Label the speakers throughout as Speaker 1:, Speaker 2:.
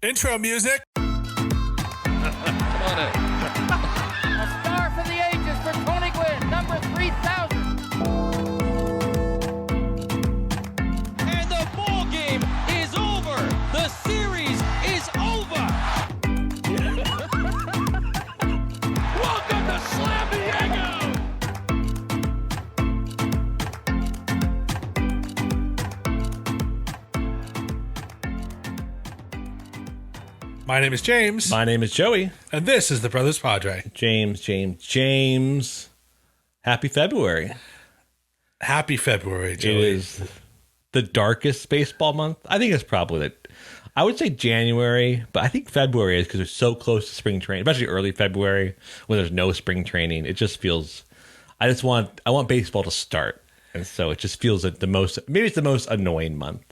Speaker 1: Intro music.
Speaker 2: Come on in.
Speaker 3: A star for the ages for Tony Gwynn, number 3,000.
Speaker 4: And the ball game is over. The series is over. Welcome to Slam Diego.
Speaker 1: My name is James.
Speaker 2: My name is Joey.
Speaker 1: And this is the Brothers Padre.
Speaker 2: James. Happy February.
Speaker 1: Happy February, Joey.
Speaker 2: It is the darkest baseball month. I think it's probably that. I would say January, but I think February is because we're so close to spring training, especially early February when there's no spring training. It just feels. I want baseball to start, and so it just feels like maybe it's the most annoying month.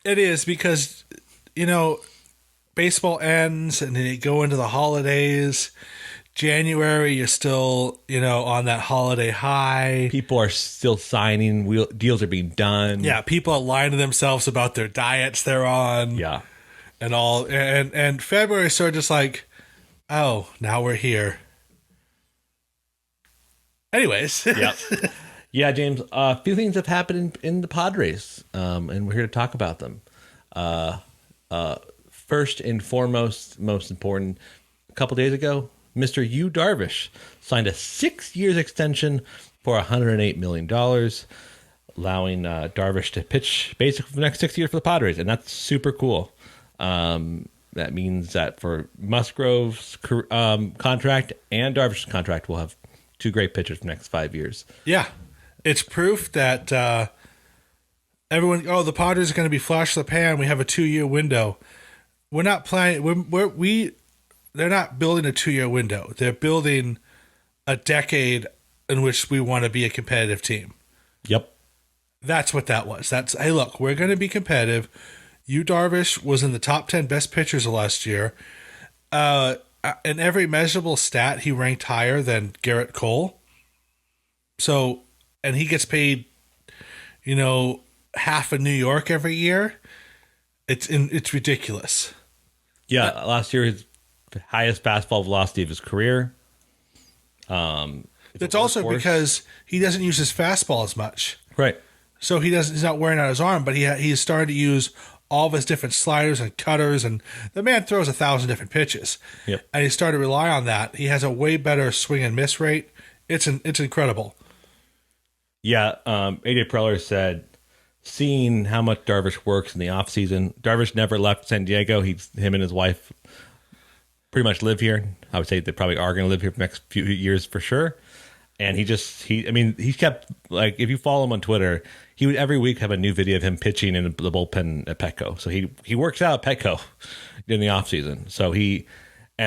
Speaker 1: It is because, baseball ends and then you go into the holidays. January, you're still, on that holiday high.
Speaker 2: People are still signing. Deals are being done.
Speaker 1: Yeah, people are lying to themselves about their diets they're on.
Speaker 2: Yeah.
Speaker 1: And all. And February sort of just like, oh, now we're here. Anyways.
Speaker 2: Yeah. Yeah, James, a few things have happened in the Padres, and we're here to talk about them. First and foremost, most important, a couple days ago, Mr. Yu Darvish signed a 6-year extension for $108 million, allowing Darvish to pitch basically for the next 6 years for the Padres, and that's super cool. That means that for Musgrove's contract and Darvish's contract, we'll have two great pitchers for the next 5 years.
Speaker 1: Yeah. It's proof that everyone, the Padres are going to be flash of the pan. We have a 2-year window. We're not planning. They're not building a 2-year window. They're building a decade in which we want to be a competitive team.
Speaker 2: Yep.
Speaker 1: That's what that was. Hey, look, we're going to be competitive. Yu Darvish was in the top 10 best pitchers of last year. In every measurable stat, he ranked higher than Garrett Cole. So, and he gets paid, half of New York every year. It's ridiculous.
Speaker 2: Yeah, last year his highest fastball velocity of his career.
Speaker 1: It's also because he doesn't use his fastball as much,
Speaker 2: right?
Speaker 1: So he's not wearing out his arm, but he's started to use all of his different sliders and cutters, and the man throws 1,000 different pitches.
Speaker 2: Yep.
Speaker 1: And he started to rely on that. He has a way better swing and miss rate. It's incredible.
Speaker 2: Yeah, AJ Preller said, seeing how much Darvish works in the offseason, Darvish never left San Diego. Him and his wife pretty much live here. I would say they probably are going to live here for the next few years for sure. And he's kept, like, if you follow him on Twitter, he would every week have a new video of him pitching in the bullpen at Petco. So he works out at Petco in the offseason. So and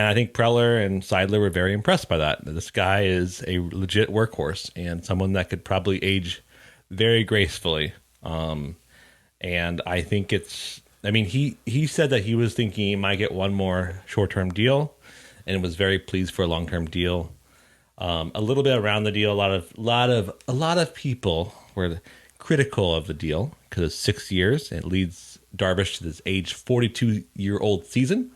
Speaker 2: I think Preller and Seidler were very impressed by that. This guy is a legit workhorse and someone that could probably age very gracefully. And I think he said that he was thinking he might get one more short-term deal and was very pleased for a long-term deal. A little bit around the deal, a lot of people were critical of the deal because it's 6 years. And it leads Darvish to this age 42-year-old season,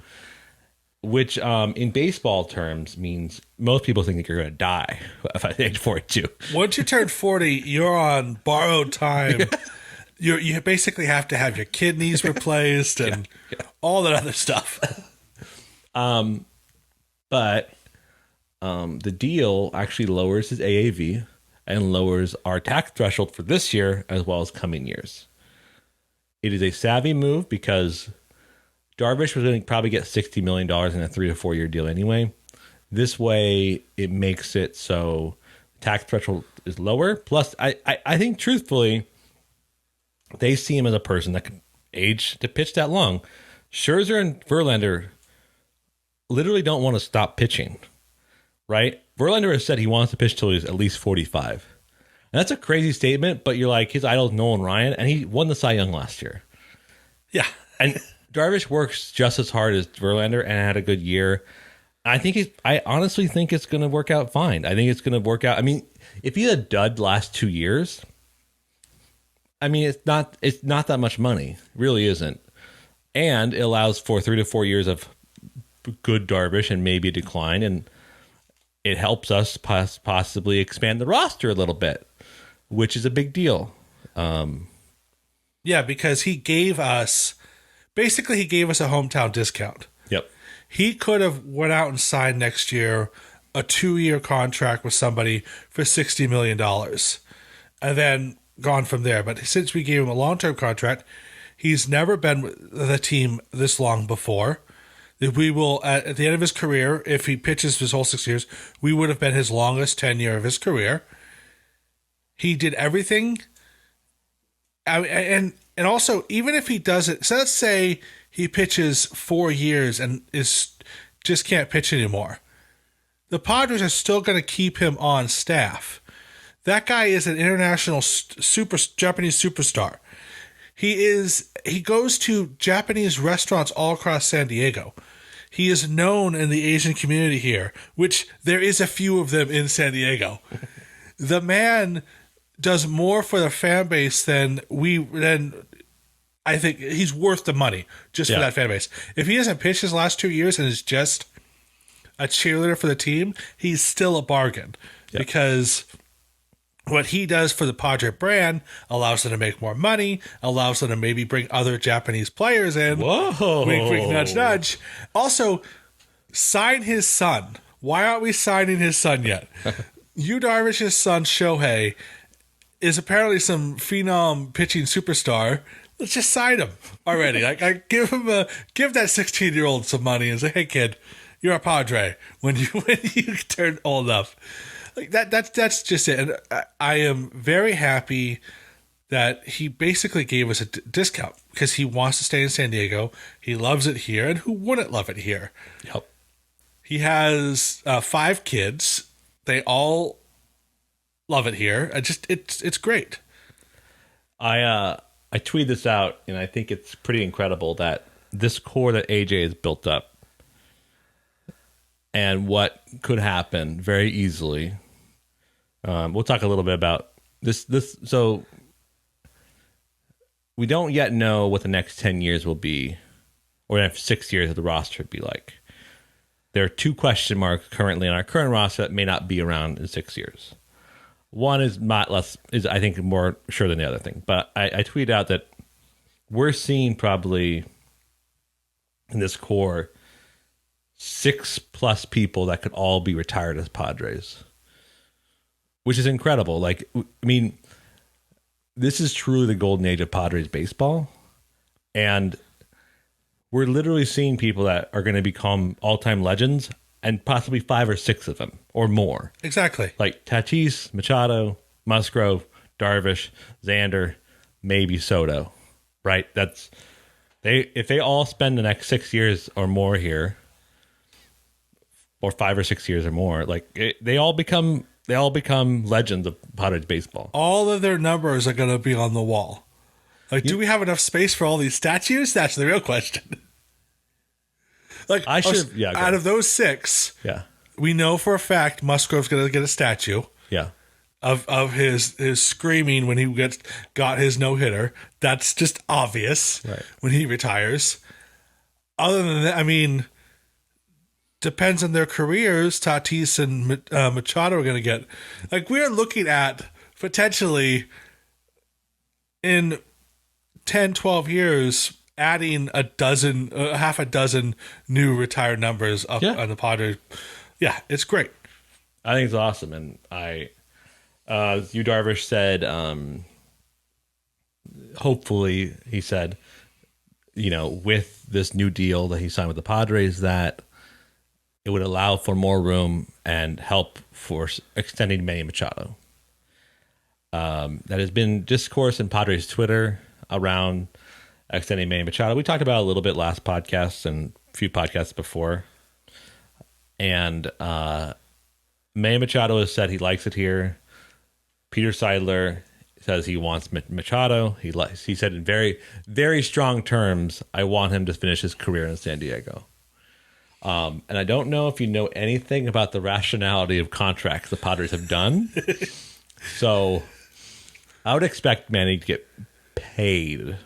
Speaker 2: which in baseball terms means most people think that you're going to die at age 42.
Speaker 1: Once you turn 40, you're on borrowed time. You basically have to have your kidneys replaced and all that other stuff.
Speaker 2: But the deal actually lowers his AAV and lowers our tax threshold for this year as well as coming years. It is a savvy move because Darvish was going to probably get $60 million in a 3 to 4 year deal anyway. This way, it makes it so tax threshold is lower. Plus, I think truthfully, they see him as a person that can age to pitch that long. Scherzer and Verlander literally don't want to stop pitching, right? Verlander has said he wants to pitch till he's at least 45. And that's a crazy statement, but you're like, his idol is Nolan Ryan, and he won the Cy Young last year.
Speaker 1: Yeah.
Speaker 2: And Darvish works just as hard as Verlander and had a good year. I honestly think it's going to work out fine. I think it's going to work out. I mean, if he had a dud last 2 years, I mean, it's not that much money. It really isn't. And it allows for 3 to 4 years of good Darvish and maybe a decline, and it helps us possibly expand the roster a little bit, which is a big deal.
Speaker 1: Yeah, because he gave us a hometown discount.
Speaker 2: Yep.
Speaker 1: He could have went out and signed next year a 2-year contract with somebody for $60 million and then gone from there. But since we gave him a long-term contract, he's never been with the team this long before. We will, at the end of his career, if he pitches his whole 6 years, we would have been his longest tenure of his career. He did everything. And also, even if he does it, so let's say he pitches 4 years and just can't pitch anymore. The Padres are still going to keep him on staff. That guy is an international Japanese superstar. He goes to Japanese restaurants all across San Diego. He is known in the Asian community here, which there is a few of them in San Diego. The man does more for the fan base than I think he's worth the money just for that fan base. If he hasn't pitched his last 2 years and is just a cheerleader for the team, he's still a bargain because what he does for the Padre brand allows them to make more money, allows them to maybe bring other Japanese players in.
Speaker 2: Whoa.
Speaker 1: Wink, wink, nudge, nudge. Also, sign his son. Why aren't we signing his son yet? Yu Darvish's son, Shohei, is apparently some phenom pitching superstar. Let's just sign him already. I give that 16-year-old some money and say, "Hey, kid, you're a Padre when you turn old enough." Like that's just it. And I am very happy that he basically gave us a discount because he wants to stay in San Diego. He loves it here, and who wouldn't love it here?
Speaker 2: Yep.
Speaker 1: He has 5 kids. They all love it here. It's great.
Speaker 2: I tweeted this out, and I think it's pretty incredible that this core that AJ has built up and what could happen very easily. We'll talk a little bit about this. So we don't yet know what the next 10 years will be, or the next 6 years of the roster would be like. There are 2 question marks currently on our current roster that may not be around in 6 years. One is I think more sure than the other thing. But I tweeted out that we're seeing probably in this core 6+ people that could all be retired as Padres, which is incredible. Like, I mean, this is truly the golden age of Padres baseball. And we're literally seeing people that are going to become all-time legends, and possibly 5 or 6 of them or more.
Speaker 1: Exactly.
Speaker 2: Like Tatis, Machado, Musgrove, Darvish, Xander, maybe Soto. Right? If they all spend the next 6 years or more here, or 5 or 6 years or more, they all become legends of Padres baseball.
Speaker 1: All of their numbers are going to be on the wall. Do we have enough space for all these statues? That's the real question. Out of those 6, we know for a fact Musgrove's going to get a statue.
Speaker 2: Yeah.
Speaker 1: Of his screaming when he got his no-hitter. That's just obvious when he retires. Other than that, I mean, depends on their careers. Tatis and Machado are going to get. We're looking at potentially in 10, 12 years adding half a dozen new retired numbers up on the Padres. Yeah, it's great.
Speaker 2: I think it's awesome. And Yu Darvish said, hopefully, he said, with this new deal that he signed with the Padres, that it would allow for more room and help for extending Manny Machado. That has been discourse in Padres Twitter around extending Manny Machado. We talked about it a little bit last podcast and a few podcasts before. And Manny Machado has said he likes it here. Peter Seidler says he wants Machado. He said in very, very strong terms, I want him to finish his career in San Diego. And I don't know if you know anything about the rationality of contracts the Padres have done. So I would expect Manny to get paid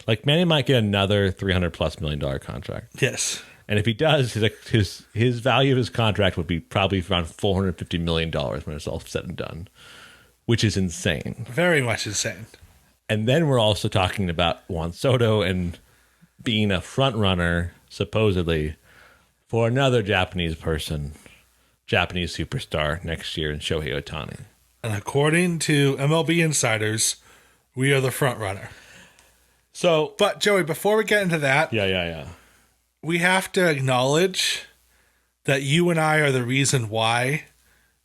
Speaker 2: Like Manny might get another $300+ million contract.
Speaker 1: Yes.
Speaker 2: And if he does, his value of his contract would be probably around $450 million when it's all said and done, which is insane.
Speaker 1: Very much insane.
Speaker 2: And then we're also talking about Juan Soto and being a front runner, supposedly, for another Japanese superstar next year in Shohei Ohtani.
Speaker 1: And according to MLB insiders, we are the front runner.
Speaker 2: So,
Speaker 1: But Joey, before we get into that,
Speaker 2: yeah.
Speaker 1: we have to acknowledge that you and I are the reason why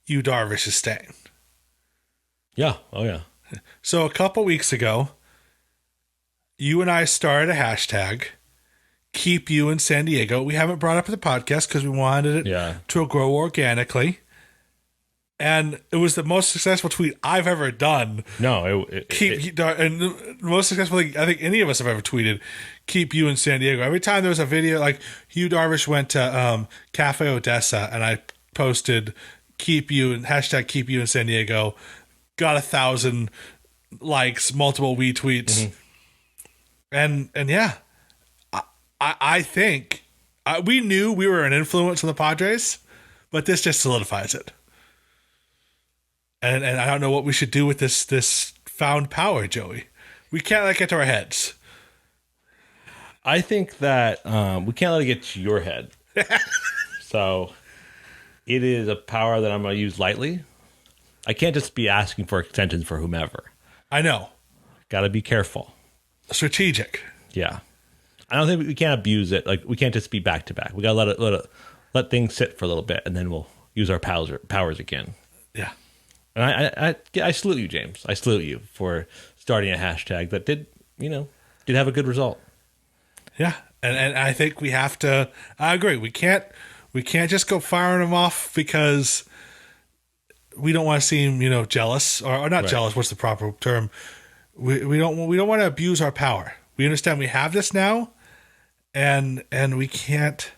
Speaker 1: Yu Darvish is staying.
Speaker 2: Yeah. Oh, yeah.
Speaker 1: So a couple weeks ago, you and I started a hashtag, Keep You in San Diego. We haven't brought up in the podcast because we wanted it to grow organically. And it was the most successful tweet I've ever done.
Speaker 2: No,
Speaker 1: and the most successful thing I think any of us have ever tweeted, Keep You in San Diego. Every time there was a video, like Yu Darvish went to Cafe Odessa, and I posted Keep You and hashtag Keep You in San Diego, got 1,000 likes, multiple retweets. And yeah, I think we knew we were an influence on the Padres, but this just solidifies it. And I don't know what we should do with this found power, Joey. We can't let it get to our heads.
Speaker 2: I think that we can't let it get to your head. So it is a power that I'm going to use lightly. I can't just be asking for extensions for whomever.
Speaker 1: I know.
Speaker 2: Got to be careful.
Speaker 1: Strategic.
Speaker 2: Yeah. I don't think we can't abuse it. Like we can't just be back to back. We got to let things sit for a little bit, and then we'll use our powers again.
Speaker 1: Yeah.
Speaker 2: And I salute you, James. I salute you for starting a hashtag that did have a good result.
Speaker 1: Yeah, and I think we have to. I agree. We can't just go firing them off because we don't want to seem jealous or not jealous. What's the proper term? We don't want to abuse our power. We understand we have this now, and we can't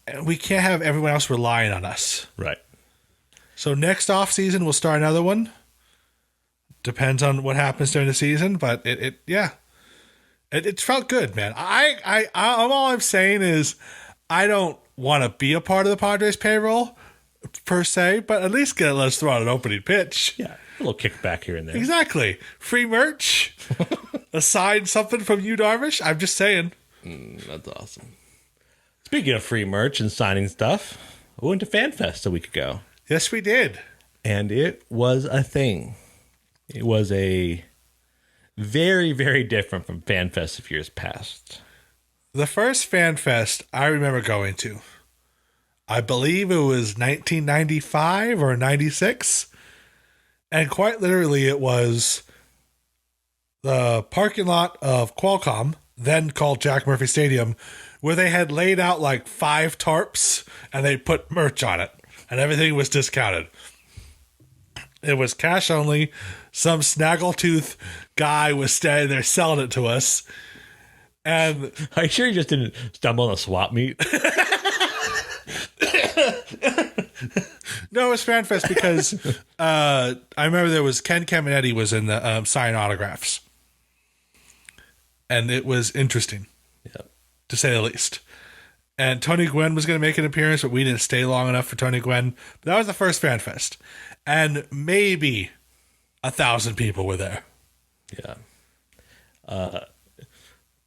Speaker 1: have everyone else relying on us.
Speaker 2: Right.
Speaker 1: So next off season we'll start another one. Depends on what happens during the season, but it felt good, man. All I'm saying is I don't want to be a part of the Padres payroll per se, but at least let's throw out an opening pitch.
Speaker 2: Yeah, a little kickback here and there.
Speaker 1: Exactly. Free merch. Aside something from Yu Darvish. I'm just saying.
Speaker 2: That's awesome. Speaking of free merch and signing stuff, we went to FanFest a week ago.
Speaker 1: Yes, we did.
Speaker 2: And it was a thing. It was a very, very different from FanFest of years past.
Speaker 1: The first FanFest I remember going to, I believe it was 1995 or 96. And quite literally it was the parking lot of Qualcomm, then called Jack Murphy Stadium, where they had laid out like 5 tarps and they put merch on it. And everything was discounted. It was cash only. Some snaggletooth guy was standing there selling it to us. And
Speaker 2: are you sure you just didn't stumble on a swap meet?
Speaker 1: No, it was FanFest because I remember there was Ken Caminetti was in the sign autographs. And it was interesting, to say the least. And Tony Gwynn was going to make an appearance, but we didn't stay long enough for Tony Gwynn. But that was the first FanFest. And maybe 1,000 people were there.
Speaker 2: Yeah.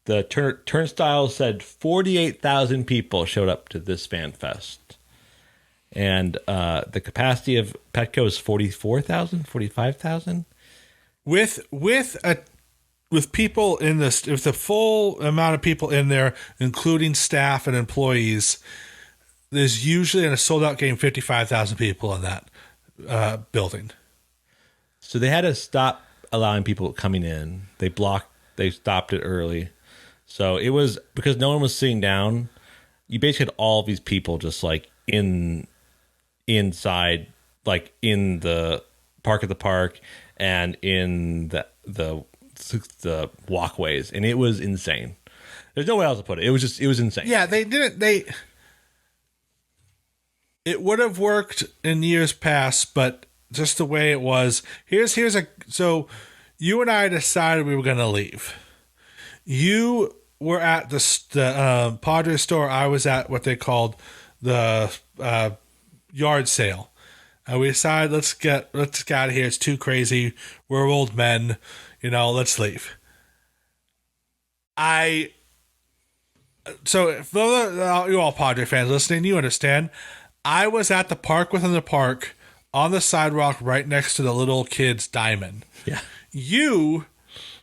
Speaker 2: The turnstile said 48,000 people showed up to this FanFest. And the capacity of Petco is 44,000, 45,000. With people in this, with the full amount of people in there, including staff and employees, there's usually in a sold out game 55,000 people in that building. So they had to stop allowing people coming in. They stopped it early. So it was because no one was sitting down. You basically had all of these people just like inside, like in the park at the park and in the walkways, and it was insane. There's no way else to put it. It was insane. Yeah, it would have so
Speaker 1: you and I decided we were going to leave. You were at the Padres store. I was at what they called the yard sale. And we decided, let's get out of here. It's too crazy. We're old men. Let's leave. So if you all Padre fans listening, you understand. I was at the park within the park on the sidewalk right next to the little kid's diamond.
Speaker 2: Yeah.
Speaker 1: You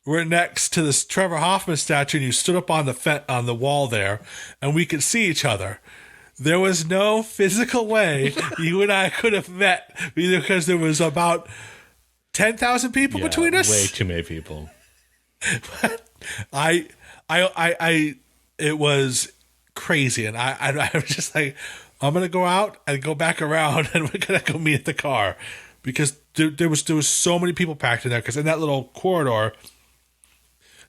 Speaker 1: were next to this Trevor Hoffman statue, and you stood up on the wall there, and we could see each other. There was no physical way you and I could have met, because there was about 10,000 people between us.
Speaker 2: Way too many people.
Speaker 1: It was crazy, and I was just like, I'm gonna go out and go back around, and we're gonna go meet at the car, because there was so many people packed in there. Because in that little corridor,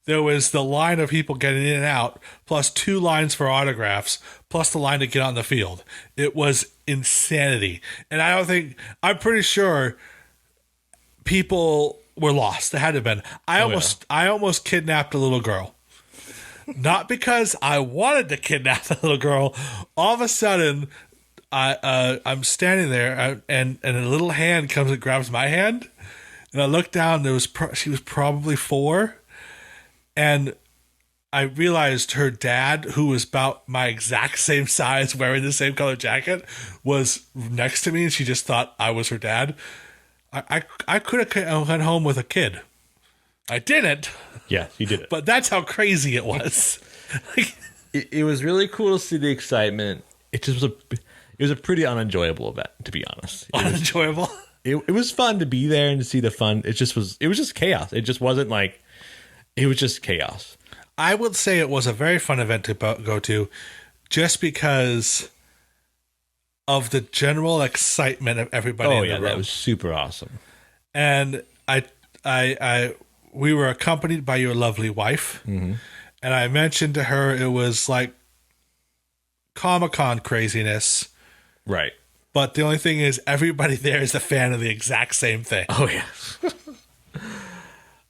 Speaker 1: there was the line of people getting in and out, plus 2 lines for autographs, plus the line to get on the field. It was insanity, and I'm pretty sure people were lost. They had to have been. I almost kidnapped a little girl. Not because I wanted to kidnap the little girl. All of a sudden, I'm standing there, and a little hand comes and grabs my hand, and I look down. She was probably 4, and I realized her dad, who was about my exact same size, wearing the same color jacket, was next to me, and she just thought I was her dad. I could have went home with a kid. I didn't.
Speaker 2: Yeah, you did it.
Speaker 1: But that's how crazy it was.
Speaker 2: It was really cool to see the excitement. It was a pretty unenjoyable event, to be honest.
Speaker 1: Unenjoyable?
Speaker 2: It was fun to be there and to see the fun. It was just chaos. It just wasn't like, it was just chaos.
Speaker 1: I would say it was a very fun event to go to, just because of the general excitement of everybody in the room.
Speaker 2: That was super awesome.
Speaker 1: And we were accompanied by your lovely wife, and I mentioned to her it was like Comic-Con craziness.
Speaker 2: Right.
Speaker 1: But the only thing is, everybody there is a fan of the exact same thing.
Speaker 2: Oh, yeah.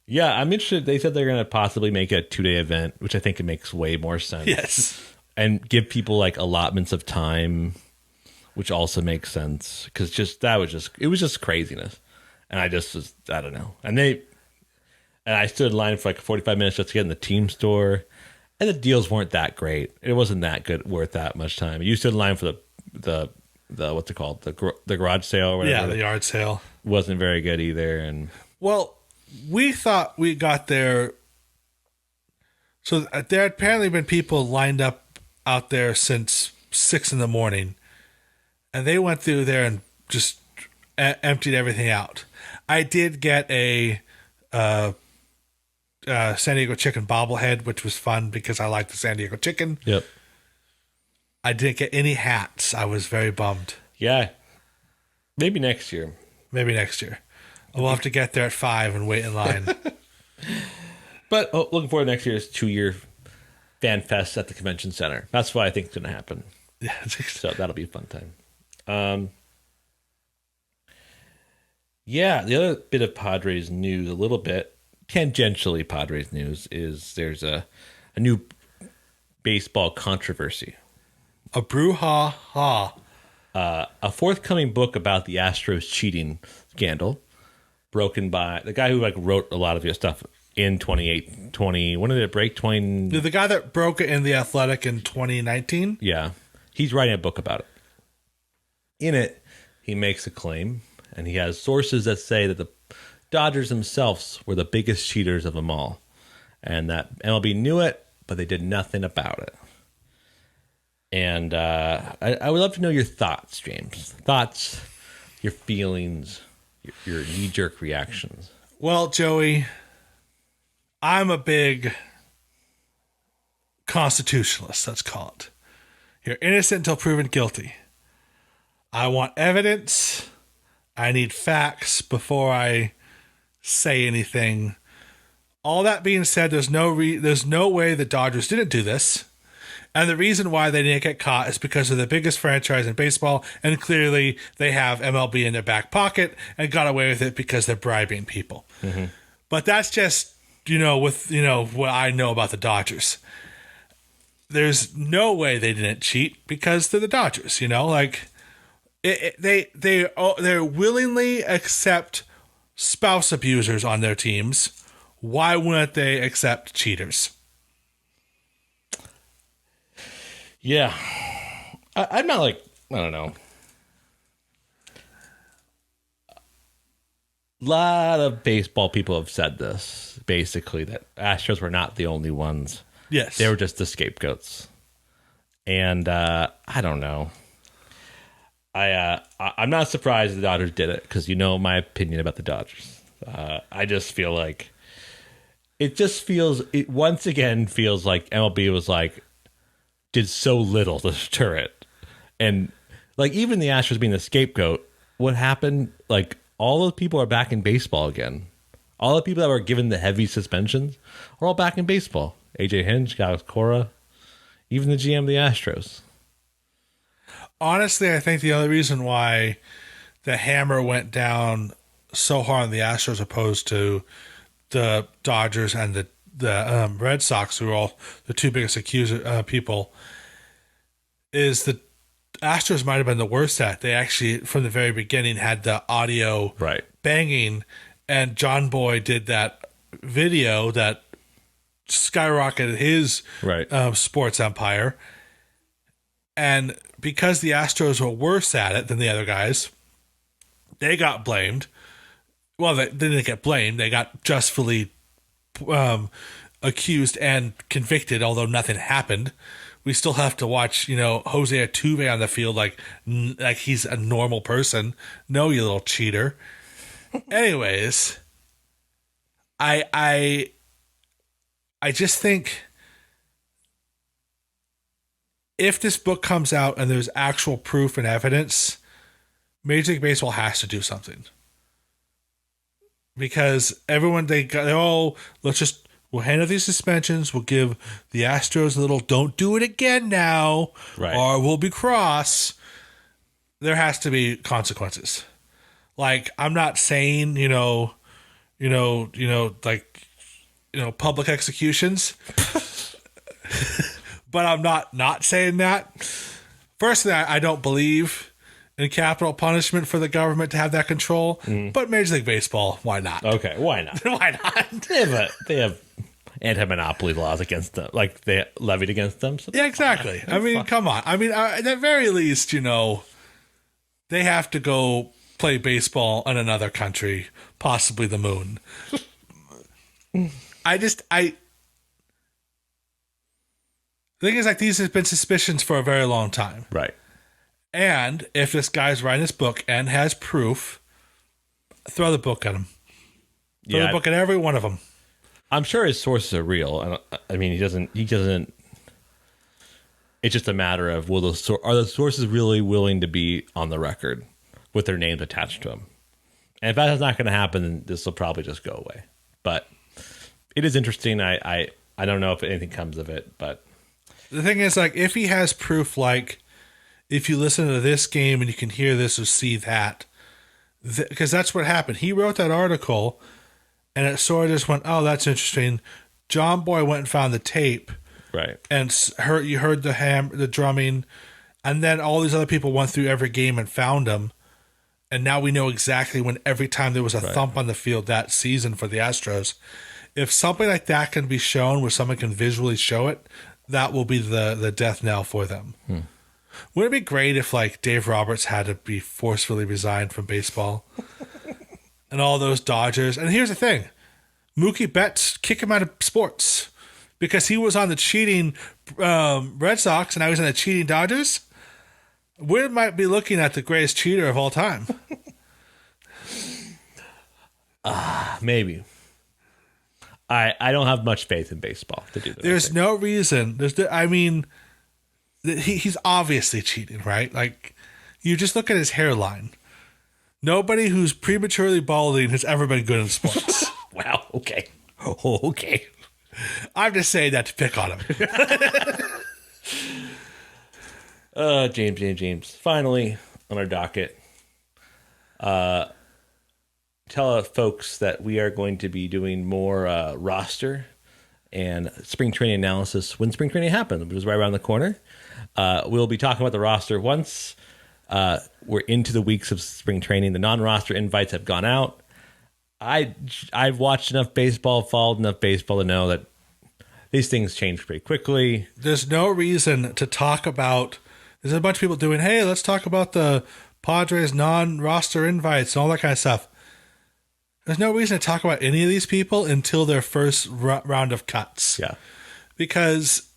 Speaker 2: Yeah, I'm interested. They said they're going to possibly make a 2-day event, which I think it makes way more sense.
Speaker 1: Yes.
Speaker 2: And give people like allotments of time, which also makes sense. Because it was just craziness. And I don't know. And I stood in line for like 45 minutes just to get in the team store. And the deals weren't that great. It wasn't that good, worth that much time. You stood in line for the what's it called? The garage sale or whatever.
Speaker 1: Yeah, the yard sale.
Speaker 2: Wasn't very good either. And
Speaker 1: well, we thought we got there. So there had apparently been people lined up out there since 6 a.m. And they went through there and just emptied everything out. I did get a San Diego chicken bobblehead, which was fun because I like the San Diego chicken.
Speaker 2: Yep.
Speaker 1: I didn't get any hats. I was very bummed.
Speaker 2: Yeah. Maybe next year.
Speaker 1: We'll have to get there at 5 and wait in line.
Speaker 2: But looking forward to next year's 2-year FanFest at the convention center. That's what I think is going to happen.
Speaker 1: Yeah.
Speaker 2: So that'll be a fun time. Yeah, the other bit of Padres news, a little bit tangentially Padres news, is there's a new baseball controversy.
Speaker 1: A brouhaha.
Speaker 2: A forthcoming book about the Astros cheating scandal, broken by the guy who wrote a lot of your stuff in 20. When did it break?
Speaker 1: The guy that broke it in The Athletic in 2019?
Speaker 2: Yeah. He's writing a book about it. In it, he makes a claim, and he has sources that say that the Dodgers themselves were the biggest cheaters of them all, and that MLB knew it, but they did nothing about it. And I would love to know your thoughts, James. Thoughts, your feelings, your knee-jerk reactions.
Speaker 1: Well, Joey, I'm a big constitutionalist, let's call it. You're innocent until proven guilty. I want evidence. I need facts before I say anything. All that being said, there's no way the Dodgers didn't do this. And the reason why they didn't get caught is because they're the biggest franchise in baseball, and clearly they have MLB in their back pocket and got away with it because they're bribing people. Mm-hmm. But that's just, with, what I know about the Dodgers. There's no way they didn't cheat because they're the Dodgers, like they willingly accept spouse abusers on their teams. Why wouldn't they accept cheaters?
Speaker 2: Yeah. I'm not I don't know. A lot of baseball people have said this, basically, that Astros were not the only ones.
Speaker 1: Yes.
Speaker 2: They were just the scapegoats. And I don't know. I'm not surprised the Dodgers did it because my opinion about the Dodgers. I just feel like it once again feels like MLB was did so little to deter it. And even the Astros being the scapegoat, what happened? All those people are back in baseball again. All the people that were given the heavy suspensions are all back in baseball. AJ Hinch, Alex Cora, even the GM of the Astros.
Speaker 1: Honestly, I think the only reason why the hammer went down so hard on the Astros opposed to the Dodgers and the Red Sox, who are all the two biggest people, is the Astros might have been the worst at. They actually, from the very beginning, had the audio banging, and John Boy did that video that skyrocketed his sports empire. And because the Astros were worse at it than the other guys, they got blamed. Well, they didn't get blamed. They got justly accused and convicted, although nothing happened. We still have to watch, Jose Altuve on the field like he's a normal person. No, you little cheater. Anyways, I just think if this book comes out and there's actual proof and evidence, Major League Baseball has to do something. Because everyone, we'll handle these suspensions. We'll give the Astros a little, don't do it again now, or we'll be cross. There has to be consequences. I'm not saying, public executions, but I'm not saying that. Personally, I don't believe in capital punishment for the government to have that control. But Major League Baseball, why not?
Speaker 2: Okay, why not?
Speaker 1: Why not?
Speaker 2: They have anti-monopoly laws against them, they levied against them. So
Speaker 1: yeah, exactly. I mean, come on. I mean, at the very least, they have to go play baseball in another country, possibly the moon. The thing is, these have been suspicions for a very long time.
Speaker 2: Right.
Speaker 1: And if this guy's writing this book and has proof, throw the book at him. Throw the book at every one of them.
Speaker 2: I'm sure his sources are real. I mean, he doesn't. It's just a matter of are the sources really willing to be on the record with their names attached to them? And if that's not going to happen, then this will probably just go away. But it is interesting. I don't know if anything comes of it, but
Speaker 1: the thing is, if he has proof, if you listen to this game and you can hear this or see that, because that's what happened. He wrote that article, and it sort of just went, "Oh, that's interesting." John Boy went and found the tape,
Speaker 2: right?
Speaker 1: And you heard the drumming, and then all these other people went through every game and found them, and now we know exactly when every time there was a thump on the field that season for the Astros. If something like that can be shown, where someone can visually show it, that will be the death knell for them. Wouldn't it be great if Dave Roberts had to be forcefully resigned from baseball? And all those Dodgers. And here's the thing. Mookie Betts kick him out of sports because he was on the cheating Red Sox and now he's on the cheating Dodgers. We might be looking at the greatest cheater of all time.
Speaker 2: Maybe. I don't have much faith in baseball to do that.
Speaker 1: There's no reason. He's obviously cheating, right? You just look at his hairline. Nobody who's prematurely balding has ever been good in sports.
Speaker 2: Wow. Okay. Okay.
Speaker 1: I'm just saying that to pick on him.
Speaker 2: James. Finally, on our docket. tell folks that we are going to be doing more roster and spring training analysis when spring training happens, which is right around the corner. We'll be talking about the roster once we're into the weeks of spring training. The non-roster invites have gone out. I've watched enough baseball, followed enough baseball to know that these things change pretty quickly.
Speaker 1: There's no reason to talk about. There's a bunch of people doing, hey, let's talk about the Padres non-roster invites and all that kind of stuff. There's no reason to talk about any of these people until their first round of cuts.
Speaker 2: Yeah.
Speaker 1: Because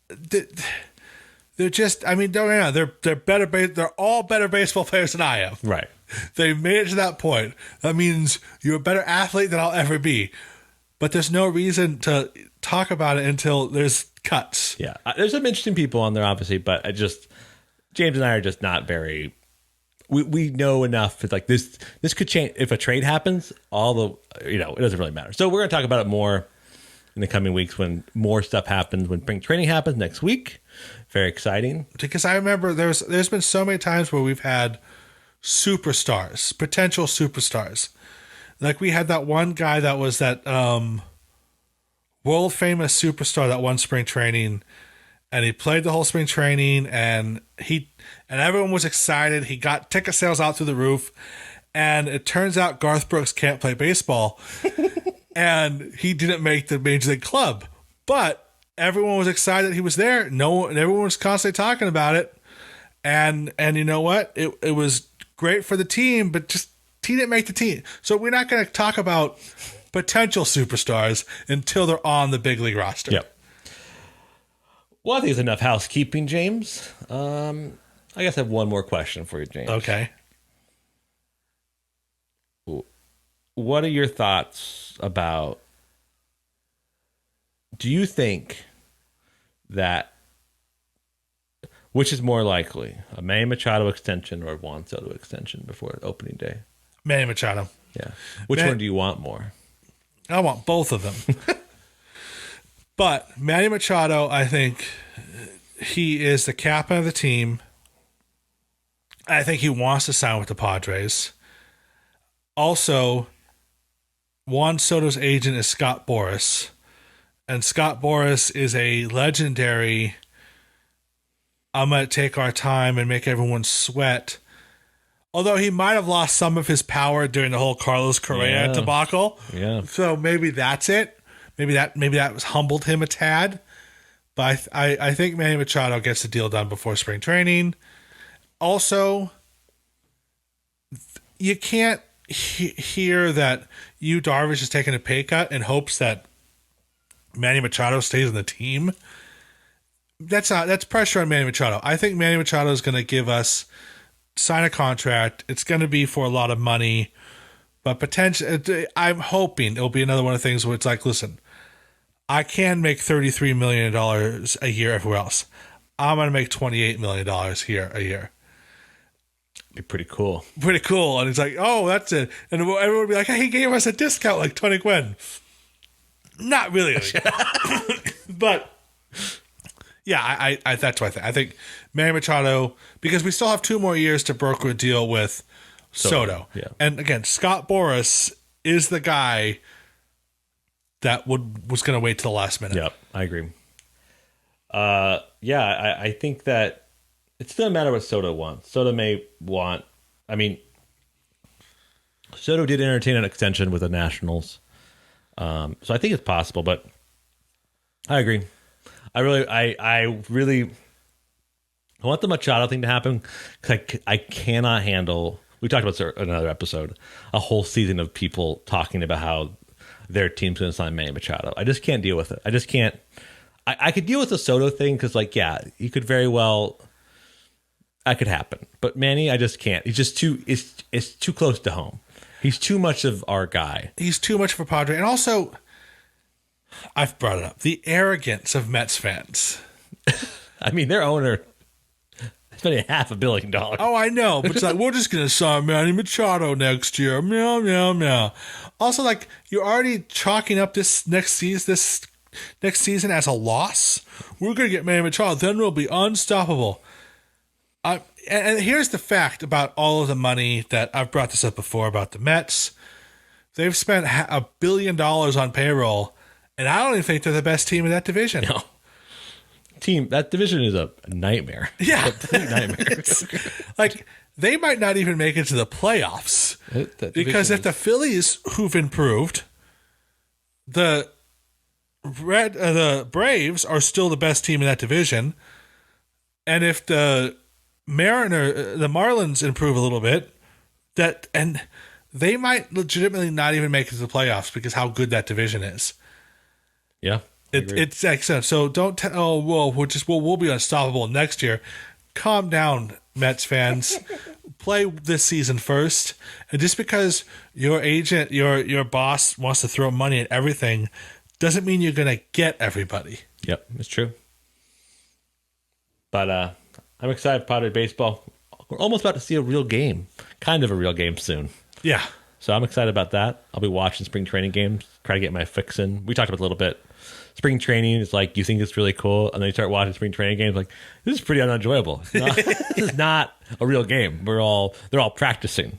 Speaker 1: they're just, I mean, they're better. They're all better baseball players than I am.
Speaker 2: Right.
Speaker 1: They made it to that point. That means you're a better athlete than I'll ever be. But there's no reason to talk about it until there's cuts.
Speaker 2: Yeah. There's some interesting people on there, obviously, but James and I are just not very. We know enough. It's like this could change if a trade happens. It doesn't really matter. So we're going to talk about it more in the coming weeks when more stuff happens. When spring training happens next week, very exciting.
Speaker 1: Because I remember there's been so many times where we've had superstars, potential superstars. Like we had that one guy that was that world famous superstar that won spring training. And he played the whole spring training, and everyone was excited. He got ticket sales out through the roof, and it turns out Garth Brooks can't play baseball, and he didn't make the Major League Club. But everyone was excited he was there. And everyone was constantly talking about it, and you know what? It was great for the team, but just he didn't make the team. So we're not going to talk about potential superstars until they're on the big league roster.
Speaker 2: Yep. Well, I think it's enough housekeeping, James. I guess I have one more question for you, James.
Speaker 1: Okay.
Speaker 2: What are your thoughts about? Do you think that which is more likely, a Manny Machado extension or a Juan Soto extension before opening day?
Speaker 1: Manny Machado.
Speaker 2: Yeah. Which one do you want more?
Speaker 1: I want both of them. But Manny Machado, I think he is the captain of the team. I think he wants to sign with the Padres. Also, Juan Soto's agent is Scott Boras. And Scott Boras is a legendary, I'm going to take our time and make everyone sweat. Although he might have lost some of his power during the whole Carlos Correa debacle.
Speaker 2: Yeah.
Speaker 1: So maybe that's it. Maybe that was humbled him a tad. But I think Manny Machado gets the deal done before spring training. Also, you can't hear that Darvish is taking a pay cut in hopes that Manny Machado stays on the team. That's pressure on Manny Machado. I think Manny Machado is going to sign a contract. It's going to be for a lot of money. But potentially, I'm hoping it'll be another one of the things where it's like, listen, I can make $33 million a year everywhere else. I'm going to make $28 million here a year.
Speaker 2: Be pretty cool.
Speaker 1: Pretty cool. And it's like, oh, that's it. And everyone would be like, hey, he gave us a discount like Tony Gwynn. Not really. But, yeah, I that's what I think. I think Manny Machado, because we still have 2 more years to broker a deal with Soto.
Speaker 2: Yeah.
Speaker 1: And again, Scott Boras is the guy that was going to wait till the last minute.
Speaker 2: Yep, I agree. I think that it doesn't matter what Soto wants. Soto may want, Soto did entertain an extension with the Nationals. So I think it's possible, but I agree. I really want the Machado thing to happen because I cannot handle. We talked about this in another episode, a whole season of people talking about how their team's going to sign Manny Machado. I just can't deal with it. I just can't. I could deal with the Soto thing because, you could very well. That could happen, but Manny, I just can't. He's just it's too close to home. He's too much of our guy.
Speaker 1: He's too much of a Padre, and also, I've brought it up: the arrogance of Mets fans.
Speaker 2: Their owner spending $500 million.
Speaker 1: Oh, I know, but it's like, we're just going to sign Manny Machado next year. Meow, meow, meow. Also, you're already chalking up this next season as a loss. We're going to get Manny Machado, then we'll be unstoppable. and here's the fact about all of the money that I've brought this up before about the Mets. They've spent $1 billion on payroll, and I don't even think they're the best team in that division.
Speaker 2: No. That division is a nightmare.
Speaker 1: Yeah.
Speaker 2: A complete nightmare.
Speaker 1: Like, they might not even make it to the playoffs. Because if the Phillies, who've improved, the Braves are still the best team in that division, and if the Marlins improve a little bit, they might legitimately not even make it to the playoffs because how good that division is.
Speaker 2: Yeah.
Speaker 1: It's excellent. So don't we'll be unstoppable next year. Calm down, Mets fans. Play this season first. And just because your agent, your boss wants to throw money at everything doesn't mean you're going to get everybody.
Speaker 2: Yep, it's true. But I'm excited for Padre baseball. We're almost about to see a real game. Kind of a real game soon.
Speaker 1: Yeah.
Speaker 2: So I'm excited about that. I'll be watching spring training games, try to get my fix in. We talked about it a little bit. Spring training is like, you think it's really cool, and then you start watching spring training games, like, this is pretty unenjoyable. This is not a real game. They're all practicing,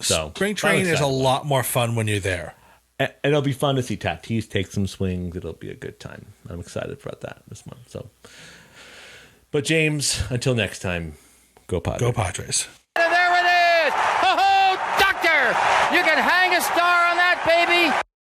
Speaker 2: So
Speaker 1: spring training is a lot more fun when you're there.
Speaker 2: And it'll be fun to see Tatis take some swings. It'll be a good time. I'm excited about that this month. So, but James, until next time, go Padres.
Speaker 1: Go Padres.
Speaker 3: And there it is. Oh, doctor, you can hang a star on that, baby.